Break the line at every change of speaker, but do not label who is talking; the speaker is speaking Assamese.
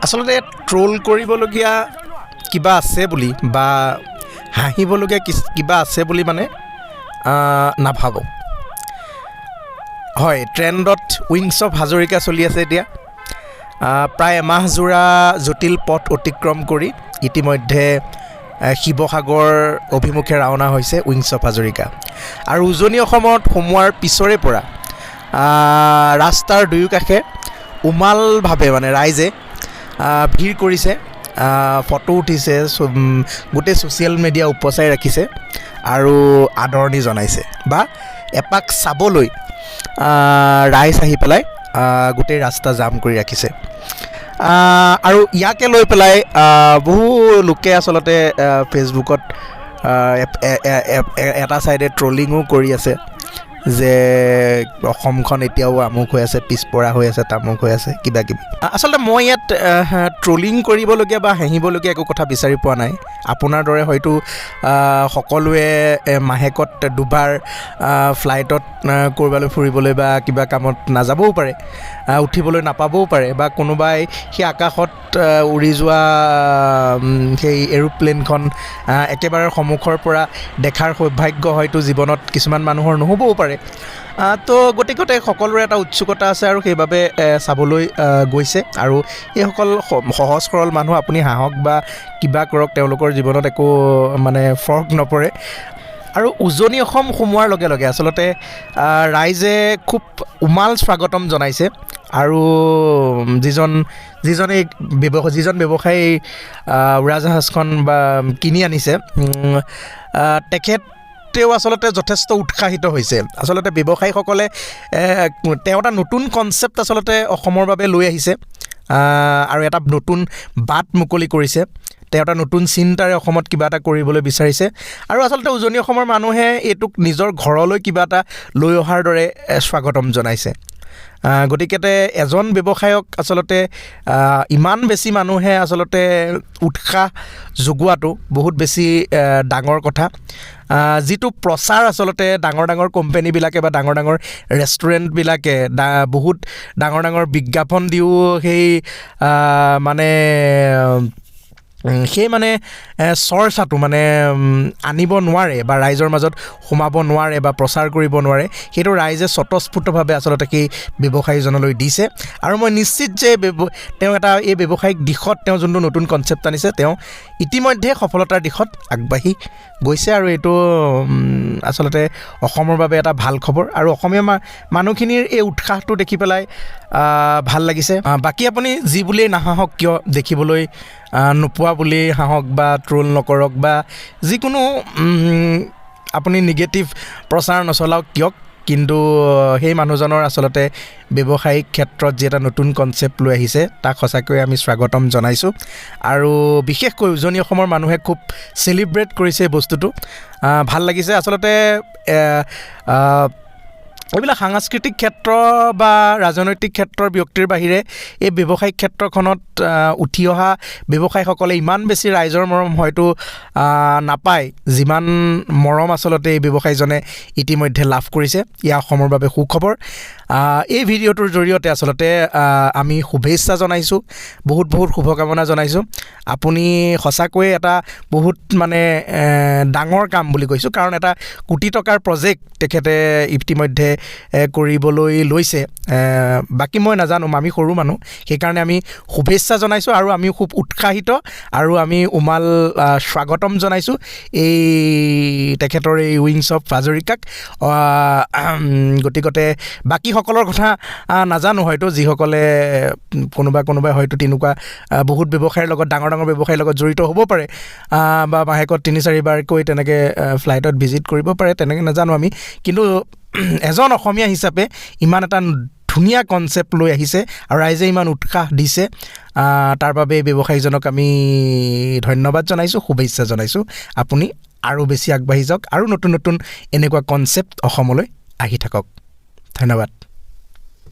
আচলতে ট্ৰোল কৰিবলগীয়া কিবা আছে বুলি বা হাঁহিবলগীয়া কিবা আছে বুলি মানে নাভাবোঁ। হয়, ট্ৰেণ্ডত উইংছ অফ হাজৰিকা চলি আছে এতিয়া। প্ৰায় এমাহজোৰা জটিল পথ অতিক্ৰম কৰি ইতিমধ্যে শিৱসাগৰ অভিমুখে ৰাওনা হৈছে উইংছ অফ হাজৰিকা। আৰু উজনি অসমত সোমোৱাৰ পিছৰে পৰা ৰাস্তাৰ দুয়োকাষে উমালভাৱে মানে ৰাইজে ভিৰ কৰিছে, ফটো উঠিছে, গোটেই ছ'চিয়েল মিডিয়া উপচাই ৰাখিছে আৰু আদৰণি জনাইছে বা এপাক চাবলৈ ৰাইজ আহি পেলাই গোটেই ৰাস্তা জাম কৰি ৰাখিছে। আৰু ইয়াকে লৈ পেলাই বহু লোকে আচলতে ফেচবুকত এটা ছাইডে ট্ৰলিঙো কৰি আছে যে অসমখন এতিয়াও আমুক হৈ আছে, পিছপৰা হৈ আছে, তামুক হৈ আছে, কিবা কিবি। আচলতে মই ইয়াত ট্ৰলিং কৰিবলগীয়া বা হাঁহিবলগীয়া একো কথা বিচাৰি পোৱা নাই। আপোনাৰ দৰে হয়তো সকলোৱে মাহেকত দুবাৰ ফ্লাইটত ক'ৰবালৈ ফুৰিবলৈ বা কিবা কামত নাযাবও পাৰে, উঠিবলৈ নাপাবও পাৰে, বা কোনোবাই সেই আকাশত উৰি যোৱা সেই এৰোপ্লেনখন একেবাৰে সন্মুখৰ পৰা দেখাৰ সৌভাগ্য হয়তো জীৱনত কিছুমান মানুহৰ নহ'বও পাৰে। তো গতিকতে সকলোৰে এটা উৎসুকতা আছে আৰু সেইবাবে চাবলৈ গৈছে। আৰু এইসকল সহজ সৰল মানুহ, আপুনি হাঁহক বা কিবা কৰক, তেওঁলোকৰ জীৱনত একো মানে ফৰক নপৰে। আৰু উজনি অসম সোমোৱাৰ লগে লগে আচলতে ৰাইজে খুব উমাল স্বাগতম জনাইছে। আৰু যিজন ব্যৱসায়ী উৰাজাহাজখন বা কিনি আনিছে, তেখেতেও আচলতে যথেষ্ট উৎসাহিত হৈছে। আচলতে ব্যৱসায়ীসকলে তেওঁ এটা নতুন কনচেপ্ট আচলতে অসমৰ বাবে লৈ আহিছে আৰু এটা নতুন বাট মুকলি কৰিছে। তেওঁ এটা নতুন চিন্তাৰে অসমত কিবা এটা কৰিবলৈ বিচাৰিছে। আৰু আচলতে উজনি অসমৰ মানুহে এইটোক নিজৰ ঘৰলৈ কিবা এটা লৈ অহাৰ দৰে স্বাগতম জনাইছে। গতিকে এজন ব্যৱসায়ক আচলতে ইমান বেছি মানুহে আচলতে উৎসাহ যোগোৱাটো বহুত বেছি ডাঙৰ কথা। যিটো প্ৰচাৰ আচলতে ডাঙৰ ডাঙৰ কোম্পানীবিলাকে বা ডাঙৰ ডাঙৰ ৰেষ্টুৰেণ্টবিলাকে বহুত ডাঙৰ ডাঙৰ বিজ্ঞাপন দিও সেই মানে চৰ্চাটো মানে আনিব নোৱাৰে বা ৰাইজৰ মাজত সোমাব নোৱাৰে বা প্ৰচাৰ কৰিব নোৱাৰে। সেইটো ৰাইজে স্বতঃস্ফূৰ্তভাৱে আচলতে সেই ব্যৱসায়ীজনলৈ দিছে। আৰু মই নিশ্চিত যে তেওঁ এই ব্যৱসায়িক দিশত তেওঁ যোনটো নতুন কনচেপ্ট আনিছে, তেওঁ ইতিমধ্যে সফলতাৰ দিশত আগবাঢ়ি গৈছে। আৰু এইটো আচলতে অসমৰ বাবে এটা ভাল খবৰ। আৰু অসমীয়া মানুহখিনিৰ এই উৎসাহটো দেখি পেলাই ভাল লাগিছে। বাকী আপুনি যি বুলিয়েই নাহাঁহক কিয়, দেখিবলৈ নোপোৱা বুলি হাঁহক বা ট্ৰল নকৰক বা যিকোনো আপুনি নিগেটিভ প্ৰচাৰ নচলাওক কিয়, কিন্তু সেই মানুহজনৰ আচলতে ব্যৱসায়িক ক্ষেত্ৰত যি এটা নতুন কনচেপ্ট লৈ আহিছে, তাক সঁচাকৈ আমি স্বাগতম জনাইছোঁ। আৰু বিশেষকৈ উজনি অসমৰ মানুহে খুব চেলিব্ৰেট কৰিছে এই বস্তুটো, ভাল লাগিছে। আচলতে এইবিলাক সাংস্কৃতিক ক্ষেত্ৰ বা ৰাজনৈতিক ক্ষেত্ৰৰ ব্যক্তিৰ বাহিৰে এই ব্যৱসায়িক ক্ষেত্ৰখনত উঠি অহা ব্যৱসায়ীসকলে ইমান বেছি ৰাইজৰ মৰম হয়তো নাপায়, যিমান মৰম আচলতে এই ব্যৱসায়ীজনে ইতিমধ্যে লাভ কৰিছে। এয়া অসমৰ বাবে সুখবৰ। এই ভিডিঅ'টোৰ জৰিয়তে আচলতে আমি শুভেচ্ছা জনাইছোঁ, বহুত শুভকামনা জনাইছোঁ। আপুনি সঁচাকৈয়ে এটা বহুত মানে ডাঙৰ কাম বুলি কৈছোঁ, কাৰণ এটা কোটি টকাৰ প্ৰজেক্ট তেখেতে ইতিমধ্যে কৰিবলৈ লৈছে। বাকী মই নাজানো, আমি সৰু মানুহ, সেইকাৰণে আমি শুভেচ্ছা জনাইছোঁ আৰু আমিও খুব উৎসাহিত আৰু আমি উমাল স্বাগতম জনাইছোঁ তেখেতৰ এই উইংছ অফ হাজৰিকাক। গতিকতে বাকীসকলৰ কথা নাজানো, হয়তো যিসকলে কোনোবাই হয়তো তেনেকুৱা বহুত ব্যৱসায়ৰ লগত, ডাঙৰ ডাঙৰ ব্যৱসায়ৰ লগত জড়িত হ'ব পাৰে বা মাহেকত 3-4বাৰকৈ তেনেকৈ ফ্লাইটত ভিজিট কৰিব পাৰে, তেনেকৈ নাজানো আমি। কিন্তু এজন অসমীয়া হিচাপে ইমান এটা ধুনীয়া কনচেপ্ট লৈ আহিছে আৰু ৰাইজে ইমান উৎসাহ দিছে, তাৰ বাবে ব্যৱসায়ীজনক আমি ধন্যবাদ জনাইছোঁ, শুভেচ্ছা জনাইছোঁ। আপুনি আৰু বেছি আগবাঢ়ি যাওক আৰু নতুন নতুন এনেকুৱা কনচেপ্ট অসমলৈ আহি থাকক। ধন্যবাদ।